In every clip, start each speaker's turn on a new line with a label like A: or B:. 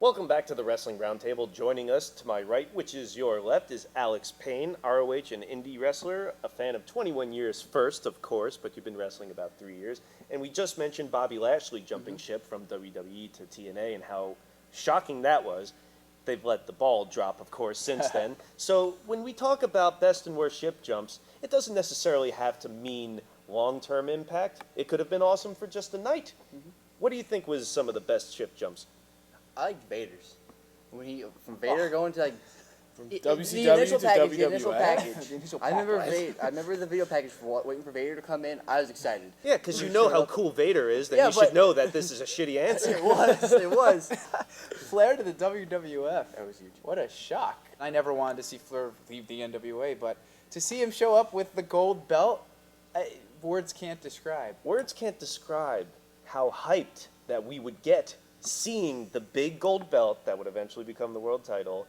A: Welcome back to the Wrestling Roundtable. Joining us to my right, which is your left, is Alex Payne, ROH and indie wrestler, a fan of 21 years first, of course, but you've been wrestling about 3 years. And we just mentioned Bobby Lashley jumping ship from WWE to TNA and how shocking that was. They've let the ball drop, of course, since then. So when we talk about best and worst ship jumps, it doesn't necessarily have to mean long-term impact. It could have been awesome for just a night. What do you think was some of the best ship jumps?
B: I like Vader's. When he from Vader going to like
C: From
B: the
C: WCW
B: initial
C: to
B: package,
C: WWF.
B: the initial package.
D: The initial
B: I remember
D: package.
B: I remember the video package for waiting for Vader to come in. I was excited.
A: Yeah, because you know how cool Vader is, then
B: Yeah,
A: you should
B: but-
A: know that this is a shitty answer.
B: It was.
D: Flair to the WWF.
B: That was huge.
D: What a shock. I never wanted to see Flair leave the NWA, but to see him show up with the gold belt, words can't describe.
A: Words can't describe how hyped that we would get seeing the big gold belt that would eventually become the world title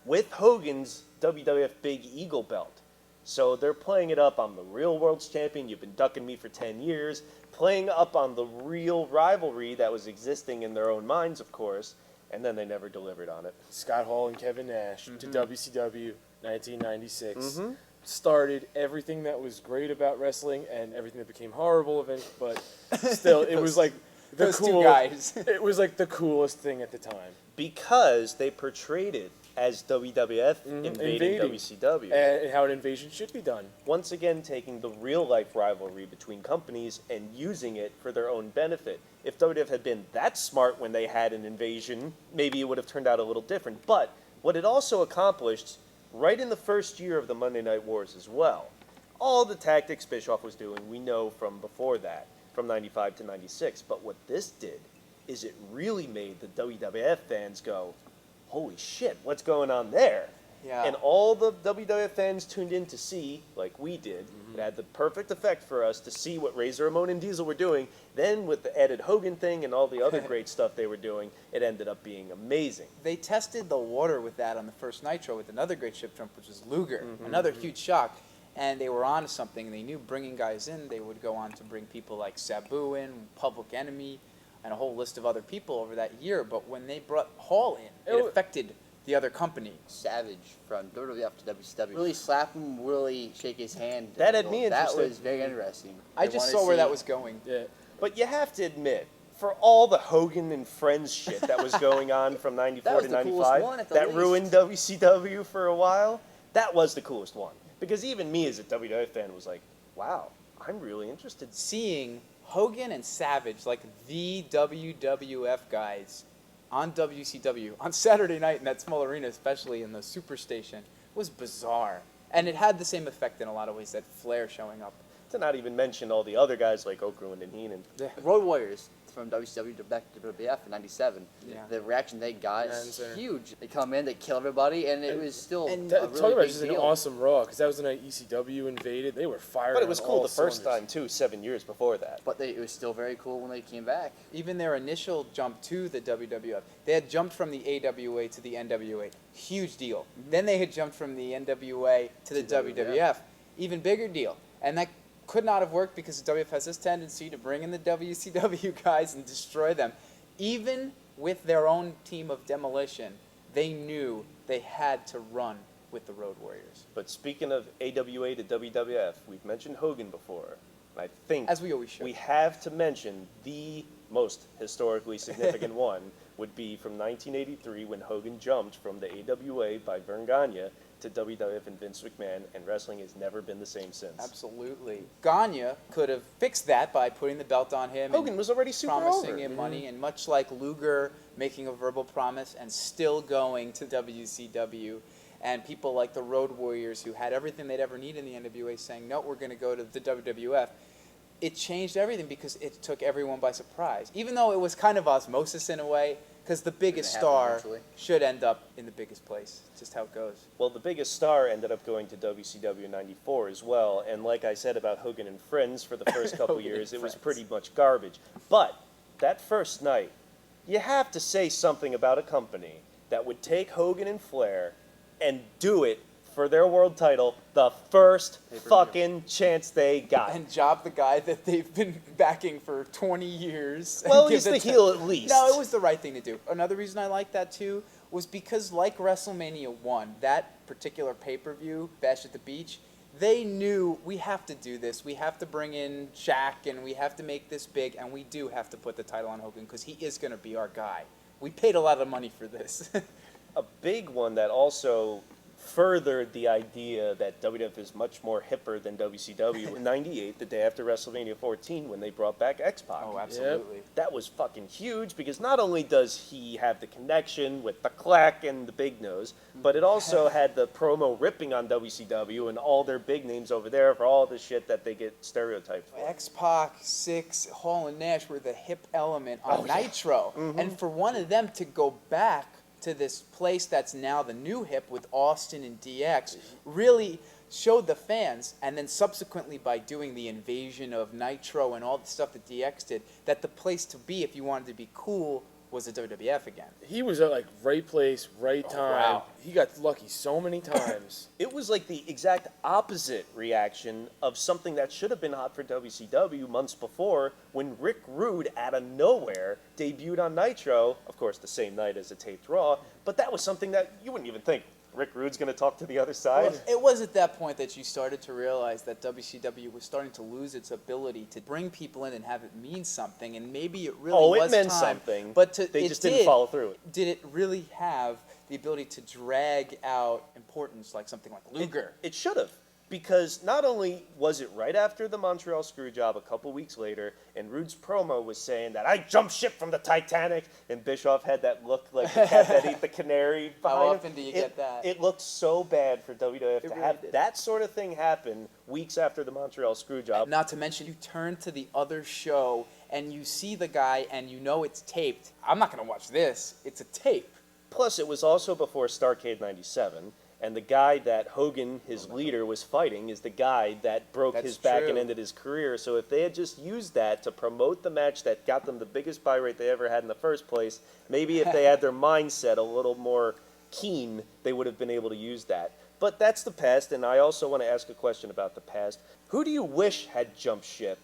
A: with Hogan's WWF Big Eagle belt. So they're playing it up on the real world's champion. You've been ducking me for 10 years. Playing up on the real rivalry that was existing in their own minds, of course. And then they never delivered on it.
C: Scott Hall and Kevin Nash to WCW 1996. Started everything that was great about wrestling and everything that became horrible of it, but still, it was like the
D: those two
C: cool
D: guys.
C: It was like the coolest thing at the time.
A: Because they portrayed it as WWF invading WCW.
C: And how an invasion should be done.
A: Once again taking the real-life rivalry between companies and using it for their own benefit. If WWF had been that smart when they had an invasion, maybe it would have turned out a little different. But what it also accomplished, right in the first year of the Monday Night Wars as well, all the tactics Bischoff was doing, we know from before that, from 95 to 96. But what this did is it really made the WWF fans go, holy shit, what's going on there?
D: Yeah.
A: And all the WWF fans tuned in to see, like we did. It had the perfect effect for us to see what Razor Ramon and Diesel were doing. Then with the added Hogan thing and all the other great stuff they were doing, it ended up being amazing.
D: They tested the water with that on the first Nitro with another great ship jump, which was Luger. Another huge shock. And they were on to something, and they knew bringing guys in, they would go on to bring people like Sabu in, Public Enemy, and a whole list of other people over that year. But when they brought Hall in, it affected the other company.
B: Savage from WWF to WCW. Really slap him, really shake his hand.
A: That had me
B: That
A: interested.
B: was very interesting.
D: I just saw where that was going.
C: Yeah.
A: But you have to admit, for all the Hogan and Friends shit that was going on from 94
B: That was
A: to
B: the coolest
A: 95,
B: one at the
A: that
B: least.
A: ruined WCW for a while, that was the coolest one. Because even me as a WWF fan was like, wow, I'm really interested.
D: Seeing Hogan and Savage, like the WWF guys, on WCW on Saturday night in that small arena, especially in the Superstation, was bizarre. And it had the same effect in a lot of ways that Flair showing up.
A: To not even mention all the other guys like Okerlund and Heenan.
B: Road Warriors from WCW to back to WWF in '97.
D: Yeah.
B: The reaction they got
C: Yeah,
B: is
C: and
B: huge. They come in, they kill everybody, and it was still
D: and
B: a
C: Talk
B: really
C: about
B: big
C: just an
B: deal.
C: awesome Raw, because that was the night ECW invaded. They were firing.
A: But it was
C: on
A: cool
C: all
A: the first
C: cylinders.
A: time, too, 7 years before that.
B: But it was still very cool when they came back.
D: Even their initial jump to the WWF, they had jumped from the AWA to the NWA. Huge deal. Then they had jumped from the NWA to the WWF. Even bigger deal. And that could not have worked because the WWF has this tendency to bring in the WCW guys and destroy them. Even with their own team of demolition, they knew they had to run with the Road Warriors.
A: But speaking of AWA to WWF, we've mentioned Hogan before. And I think
D: As we always should.
A: we have to mention the most historically significant one would be from 1983 when Hogan jumped from the AWA by Vern Gagne to WWF and Vince McMahon, and wrestling has never been the same since.
D: Absolutely. Gagne could have fixed that by putting the belt on him.
A: Hogan
D: and
A: was already super
D: promising
A: over.
D: him money, and much like Luger making a verbal promise and still going to WCW, and people like the Road Warriors who had everything they'd ever need in the NWA saying, no, we're going to go to the WWF. It changed everything because it took everyone by surprise. Even though it was kind of osmosis in a way, because the biggest
B: happen
D: star
B: eventually.
D: should end up in the biggest place. It's just how it goes.
A: Well, the biggest star ended up going to WCW in '94 as well, and like I said about Hogan and Friends for the first couple
D: Hogan
A: years,
D: and
A: it was
D: Friends.
A: pretty much garbage. But that first night, you have to say something about a company that would take Hogan and Flair and do it for their world title the first
B: Pay-per-view.
A: fucking chance they got.
D: And job the guy that they've been backing for 20 years. and
A: Well,
D: give
A: he's
D: it
A: the
D: to-
A: heel at least.
D: No, it was the right thing to do. Another reason I like that too was because, like WrestleMania 1, that particular pay-per-view, Bash at the Beach, they knew we have to do this. We have to bring in Shaq, and we have to make this big, and we do have to put the title on Hogan because he is going to be our guy. We paid a lot of money for this.
A: A big one that also furthered the idea that WWF is much more hipper than WCW in '98, the day after WrestleMania 14, when they brought back X-Pac.
D: Oh, absolutely.
A: That was fucking huge because not only does he have the connection with the clack and the big nose, but it also had the promo ripping on WCW and all their big names over there for all the shit that they get stereotyped for.
D: X-Pac, Six, Hall and Nash were the hip element on Nitro. And for one of them to go back to this place that's now the new hip with Austin and DX really showed the fans, and then subsequently by doing the invasion of Nitro and all the stuff that DX did, that the place to be if you wanted to be cool was the WWF again.
C: He was at like right place, right time.
D: wow.
C: He got lucky so many times.
A: It was like the exact opposite reaction of something that should have been hot for WCW months before when Rick Rude out of nowhere debuted on Nitro, of course the same night as a taped Raw, but that was something that you wouldn't even think Rick Rude's going to talk to the other side.
D: Well, it was at that point that you started to realize that WCW was starting to lose its ability to bring people in and have it mean something, and maybe it really
A: Oh,
D: was
A: it meant
D: time,
A: something.
D: But
A: They just didn't follow through it.
D: Did it really have the ability to drag out importance like something like Luger?
A: It should have. Because not only was it right after the Montreal Screwjob a couple weeks later, and Rude's promo was saying that I jumped ship from the Titanic, and Bischoff had that look like the cat that ate the canary behind
D: How
A: him.
D: often do you get that?
A: It looked so bad for WWF to
D: really
A: have
D: did.
A: that sort of thing happen weeks after the Montreal Screwjob.
D: Not to mention, you turn to the other show and you see the guy and you know it's taped. I'm not going to watch this. It's a tape.
A: Plus, it was also before Starrcade 97, and the guy that Hogan, his leader, was fighting is the guy that broke
D: That's
A: his back and
D: true.
A: ended his career. So if they had just used that to promote the match that got them the biggest buy rate they ever had in the first place, maybe if they had their mindset a little more keen, they would have been able to use that. But that's the past, and I also want to ask a question about the past. Who do you wish had jumped ship?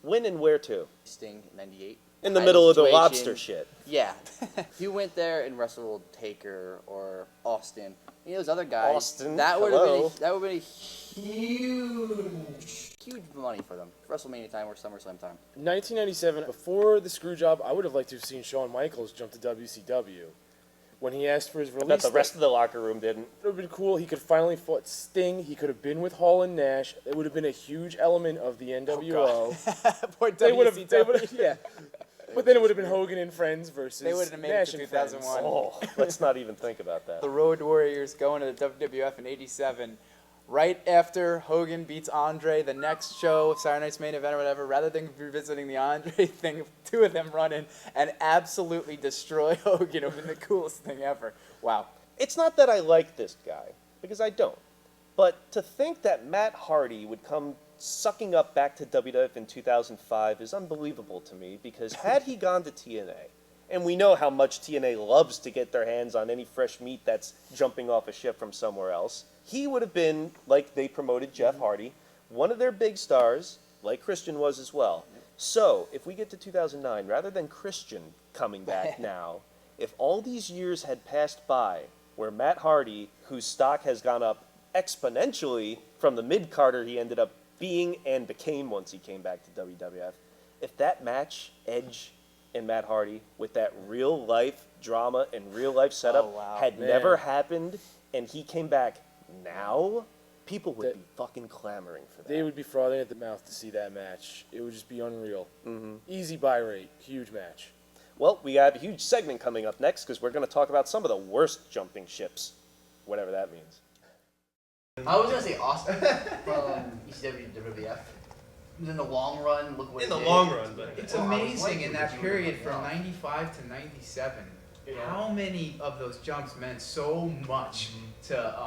A: When and where to?
B: Sting, 98.
A: In the
B: Ideal
A: middle of the
B: situation.
A: lobster shit.
B: Yeah. If you went there and wrestled Taker or Austin, any of those other guys,
A: Austin,
B: that would
A: hello.
B: have been a huge money for them. WrestleMania time or SummerSlam time.
C: 1997, before the screw job, I would have liked to have seen Shawn Michaels jump to WCW. When he asked for his
A: I bet
C: release,
A: the rest of the locker room didn't.
C: it would have been cool. He could have finally fought Sting. He could have been with Hall and Nash. It would have been a huge element of the NWO.
D: Poor
C: They would have,
D: WCW.
C: yeah. But then it would have been Hogan and Friends versus
D: They would have made it
C: Nash
D: to
C: and Friends.
D: 2001.
A: Oh, let's not even think about that.
D: The Road Warriors going to the WWF in '87, right after Hogan beats Andre. The next show, Saturday Night's Main Event or whatever, rather than revisiting the Andre thing, two of them run in and absolutely destroy Hogan. It would have been the coolest thing ever. Wow.
A: It's not that I like this guy, because I don't. But to think that Matt Hardy would come sucking up back to WWF in 2005 is unbelievable to me, because had he gone to TNA, and we know how much TNA loves to get their hands on any fresh meat that's jumping off a ship from somewhere else, he would have been, like they promoted Jeff Hardy, one of their big stars, like Christian was as well. So, if we get to 2009, rather than Christian coming back now, if all these years had passed by where Matt Hardy, whose stock has gone up exponentially from the mid-Carter he ended up being and became once he came back to WWF, if that match, Edge and Matt Hardy, with that real-life drama and real-life setup
D: Oh, wow.
A: had
C: Man.
A: never happened and he came back now, people would be fucking clamoring for that.
C: They would be frothing at the mouth to see that match. It would just be unreal. Easy buy rate. Huge match.
A: Well, we have a huge segment coming up next because we're going to talk about some of the worst jumping ships, whatever that means.
B: I was gonna say Austin from ECW to WWF. In the long run, look what it did.
A: run, but
E: It's amazing in that period from 95 to 97, how many of those jumps meant so much to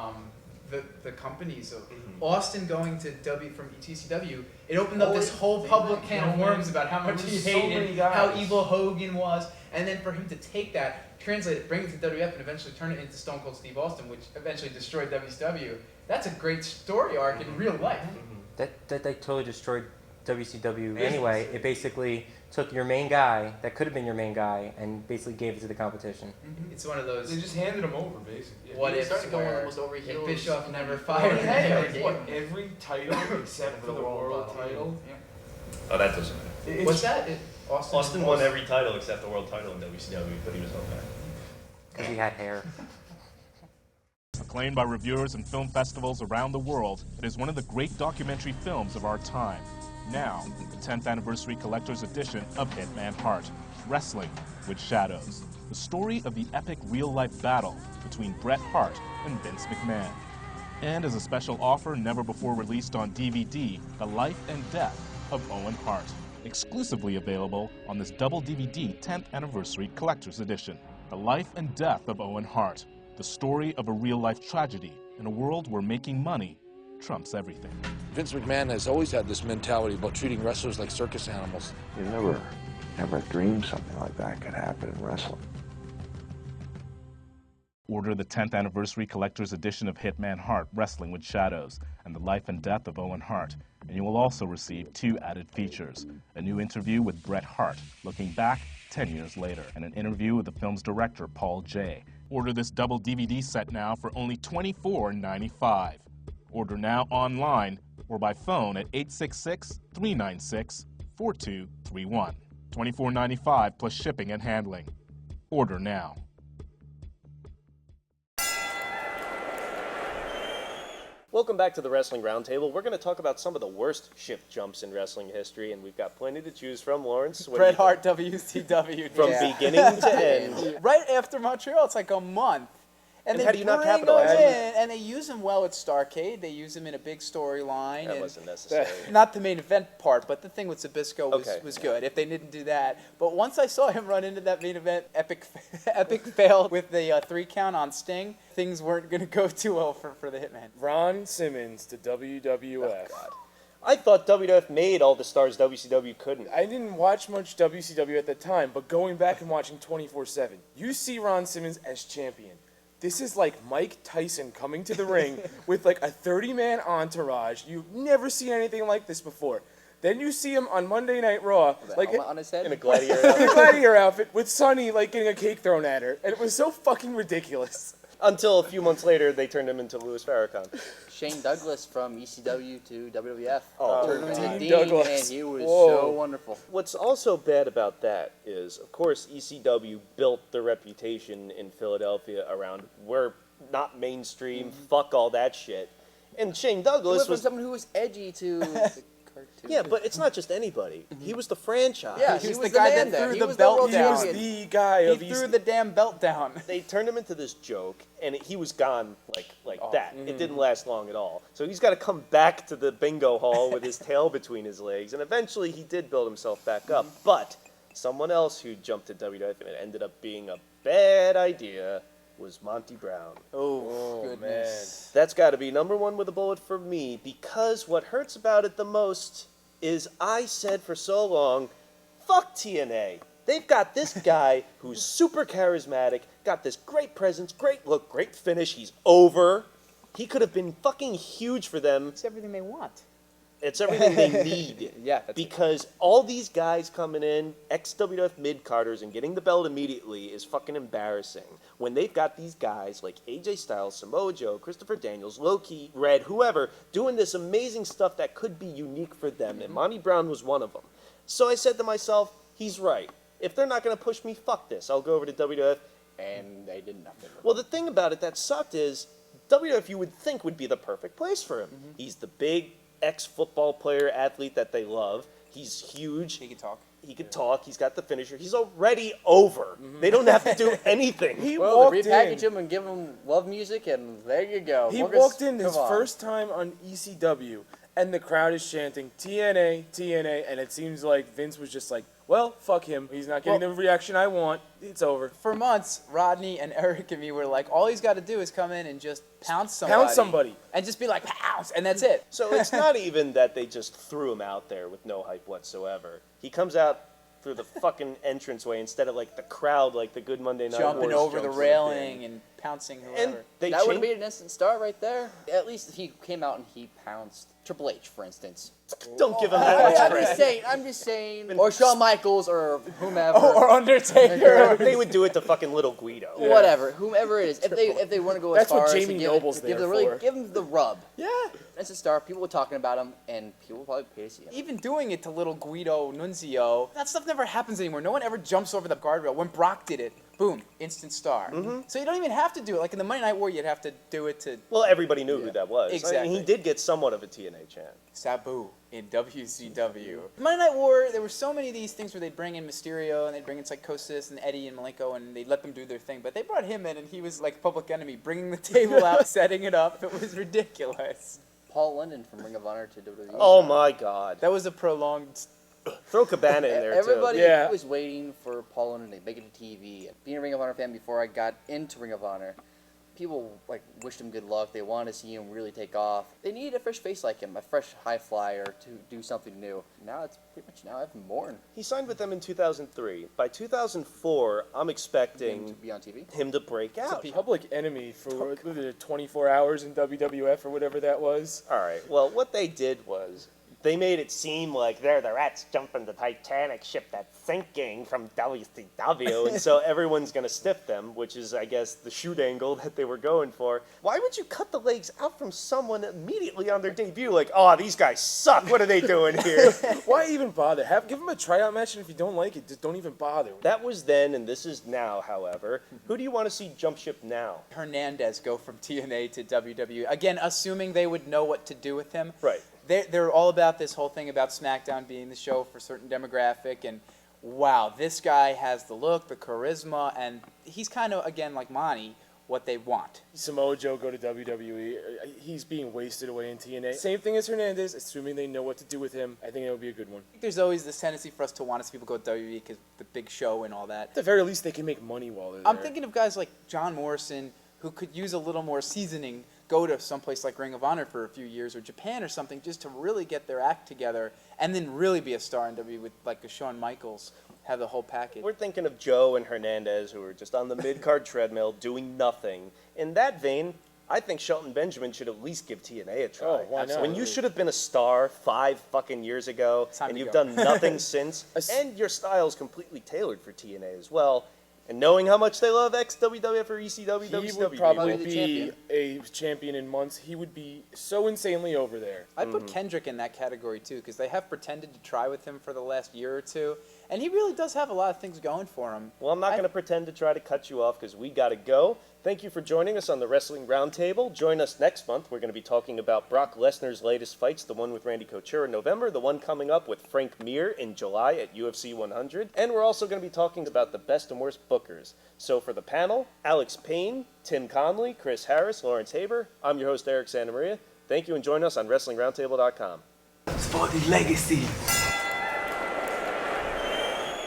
E: the companies. So Austin going to from ECW, it opened up this whole public can of worms about how much he hated, how evil Hogan was, and then for him to take that, translate it, bring it to WWF, and eventually turn it into Stone Cold Steve Austin, which eventually destroyed WCW. That's a great story arc in real life.
F: That they totally destroyed WCW anyway. It basically took your main guy, that could have been your main guy, and basically gave it to the competition.
E: It's one of those.
G: They just handed him over, basically.
E: What if if Bischoff never fired
G: every title except for the world title.
A: Oh, that doesn't matter.
E: What's that?
A: Austin won every title except the world title in WCW, but he was on that.
F: Because he had hair.
H: Acclaimed by reviewers and film festivals around the world, it is one of the great documentary films of our time. Now, the 10th anniversary collector's edition of Hitman Hart, Wrestling with Shadows. The story of the epic real-life battle between Bret Hart and Vince McMahon. And as a special offer never before released on DVD, The Life and Death of Owen Hart. Exclusively available on this double DVD 10th anniversary collector's edition. The Life and Death of Owen Hart. The story of a real-life tragedy in a world where making money trumps everything.
I: Vince McMahon has always had this mentality about treating wrestlers like circus animals.
J: You never dreamed something like that could happen in wrestling.
H: Order the 10th anniversary collector's edition of Hitman Hart, Wrestling with Shadows, and The Life and Death of Owen Hart, and you will also receive 2 added features. A new interview with Bret Hart, looking back 10 years later, and an interview with the film's director, Paul J. Order this double DVD set now for only $24.95. Order now online or by phone at 866-396-4231. $24.95 plus shipping and handling. Order now.
A: Welcome back to the Wrestling Roundtable. We're going to talk about some of the worst shift jumps in wrestling history, and we've got plenty to choose from. Lawrence, what
D: Bret Hart, WCW.
A: from beginning to end.
D: Right after Montreal, it's like a month.
A: And
D: they
A: how do you not
D: bring
A: capitalize?
D: him in, and they use him well at Starrcade. They use him in a big storyline.
A: That
D: and
A: wasn't necessary.
D: Not the main event part, but the thing with Zbyszko
A: Okay.
D: was good. If they didn't do that, but once I saw him run into that main event, epic fail with the 3 count on Sting, things weren't going to go too well for the Hitman.
C: Ron Simmons to WWF.
A: I thought WWF made all the stars WCW couldn't.
C: I didn't watch much WCW at the time, but going back and watching 24/7, you see Ron Simmons as champion. This is like Mike Tyson coming to the ring with like a 30-man entourage. You've never seen anything like this before. Then you see him on Monday Night Raw, like
B: on his head?
A: In a gladiator
C: in a
A: outfit.
C: gladiator outfit with Sonny like getting a cake thrown at her, and it was so fucking ridiculous.
A: Until a few months later, they turned him into Louis Farrakhan.
B: Shane Douglas from ECW to WWF.
A: Oh,
B: Turned him into
C: Dean
B: Dean,
C: Douglas.
B: and he was
C: Whoa.
B: so wonderful.
A: What's also bad about that is, of course, ECW built the reputation in Philadelphia around we're not mainstream, fuck all that shit. And Shane
B: He
A: Douglas
B: went from
A: was...
B: someone who was edgy to the cartoon.
A: Yeah, but it's not just anybody. He was the franchise.
B: Yeah,
D: He
B: he
D: was
B: was
D: the guy
B: man
D: that
B: there.
D: threw
B: He
D: the
B: was
D: belt
B: world
D: down.
C: He was
B: champion.
C: the guy
D: He
C: of
D: threw
C: ECW.
D: the damn belt down.
A: They turned him into this joke, and he was gone like that. It didn't last long at all. So he's got to come back to the bingo hall with his tail between his legs, and eventually he did build himself back up. But someone else who jumped to WWF and it ended up being a bad idea was Monty Brown.
D: Oh, goodness.
A: That's got to be number 1 with a bullet for me, because what hurts about it the most is I said for so long, fuck TNA. They've got this guy who's super charismatic, got this great presence, great look, great finish. He's over. He could have been fucking huge for them.
D: It's everything they want.
A: It's everything they need.
D: Yeah, that's
A: because all these guys coming in, ex-WWF mid-carders, and getting the belt immediately is fucking embarrassing. When they've got these guys like AJ Styles, Samoa Joe, Christopher Daniels, Low-Key, Red, whoever, doing this amazing stuff that could be unique for them, and Monty Brown was one of them. So I said to myself, he's right. If they're not going to push me, fuck this. I'll go over to WWF.
B: And they did nothing.
A: Well, the thing about it that sucked is WWF you would think would be the perfect place for him. He's the big ex-football player, athlete that they love. He's huge.
D: He can talk.
A: He could talk. He's got the finisher. He's already over. They don't have to do anything.
C: He
B: Well, they
C: walked
B: repackage
C: in.
B: him and give him love music, and there you go.
C: He
B: Marcus,
C: walked in his
B: come on.
C: first time on ECW, and the crowd is chanting TNA, TNA, and it seems like Vince was just like, well, fuck him. He's not getting the reaction I want. It's over.
D: For months, Rodney and Eric and me were like, all he's got to do is come in and just pounce somebody. And just be like, pounce, and that's it.
A: So it's not even that they just threw him out there with no hype whatsoever. He comes out through the fucking entranceway instead of like the crowd, like the good Monday Night
D: Jumping
A: Wars
D: over the
A: jumps
D: railing and pouncing whoever.
A: And they
B: That would have
A: changed.
B: made an instant star right there. At least if he came out and he pounced Triple H, for instance.
A: Don't give him that much
B: I'm
A: credit.
B: just saying. I'm just saying. Or Shawn Michaels or whomever.
C: Or Undertaker.
A: They would do it to fucking Little Guido.
B: Whatever, whomever it is. If they want to go as
C: That's what
B: far as
C: Jamie
B: to give,
C: Noble's
B: to give,
C: there
B: the really,
C: for.
B: give him the rub.
D: Yeah.
B: Instant star. People were talking about him, and people will probably pay to see him.
D: Even doing it to little Guido Nunzio, that stuff never happens anymore. No one ever jumps over the guardrail. When Brock did it, boom, instant star. So you don't even have to do it. Like in the Monday Night War, you'd have to do it to
A: Well, everybody knew who that was. I mean,
D: Exactly.
A: he did get somewhat of a TNA chant.
D: Sabu in WCW. Monday Night War, there were so many of these things where they'd bring in Mysterio and they'd bring in Psychosis and Eddie and Malenko and they'd let them do their thing. But they brought him in and he was like Public Enemy, bringing the table out, setting it up. It was ridiculous.
B: Paul London from Ring of Honor to WWE.
A: Oh my God!
D: That was a prolonged.
A: Throw Cabana in there
B: Everybody
A: too.
C: Yeah.
B: was waiting for Paul London to make it to TV. Being a Ring of Honor fan before I got into Ring of Honor, people like wished him good luck. They wanted to see him really take off. They needed a fresh face like him, a fresh high flyer to do something new. Now it's pretty much Evan Bourne
A: He signed with them in 2003. By 2004, I'm expecting
B: to be on TV.
A: him to break out.
C: Public Enemy for 24 hours in WWF or whatever that was.
A: All right. Well, what they did was they made it seem like they're the rats jumping the Titanic ship that's sinking from WCW, and so everyone's going to stiff them, which is, I guess, the shoot angle that they were going for. Why would you cut the legs out from someone immediately on their debut? Like, oh, these guys suck. What are they doing here?
C: Why even bother? Give them a tryout match, and if you don't like it, just don't even bother.
A: That was then, and this is now, however. Who do you want to see jump ship now?
D: Hernandez go from TNA to WWE. Again, assuming they would know what to do with him.
A: Right.
D: They're all about this whole thing about SmackDown being the show for a certain demographic, and wow, this guy has the look, the charisma, and he's kind of, again, like Monty, what they want.
C: Samoa Joe go to WWE. He's being wasted away in TNA. Same thing as Hernandez, assuming they know what to do with him. I think it would be a good one.
D: I think there's always this tendency for us to want to see people go to WWE because the big show and all that.
C: At the very least, they can make money while they're
D: I'm
C: there.
D: thinking of guys like John Morrison, who could use a little more seasoning, go to someplace like Ring of Honor for a few years or Japan or something just to really get their act together and then really be a star in WWE with like a Shawn Michaels, have the whole package.
A: We're thinking of Joe and Hernandez, who are just on the mid-card treadmill doing nothing. In that vein, I think Shelton Benjamin should at least give TNA a try.
C: Oh, why not?
A: When you should have been a star 5 fucking years ago,
D: Time
A: and
D: to
A: you've
D: go.
A: done nothing since, and your style's completely tailored for TNA as well, and knowing how much they love ex-WWF or ECW,
C: He
A: WCW,
C: would probably
B: the
C: be
B: champion.
C: a champion in months. He would be so insanely over there.
D: I'd put Kendrick in that category too because they have pretended to try with him for the last year or two, and he really does have a lot of things going for him.
A: Well, I'm not going to pretend to try to cut you off because we got to go. Thank you for joining us on the Wrestling Roundtable. Join us next month. We're going to be talking about Brock Lesnar's latest fights, the one with Randy Couture in November, the one coming up with Frank Mir in July at UFC 100, and we're also going to be talking about the best and worst bookers. So for the panel, Alex Payne, Tim Conley, Chris Harris, Lawrence Haber, I'm your host, Eric Santamaria. Thank you and join us on WrestlingRoundtable.com.
G: For the legacy.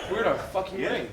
C: We're in a fucking ring.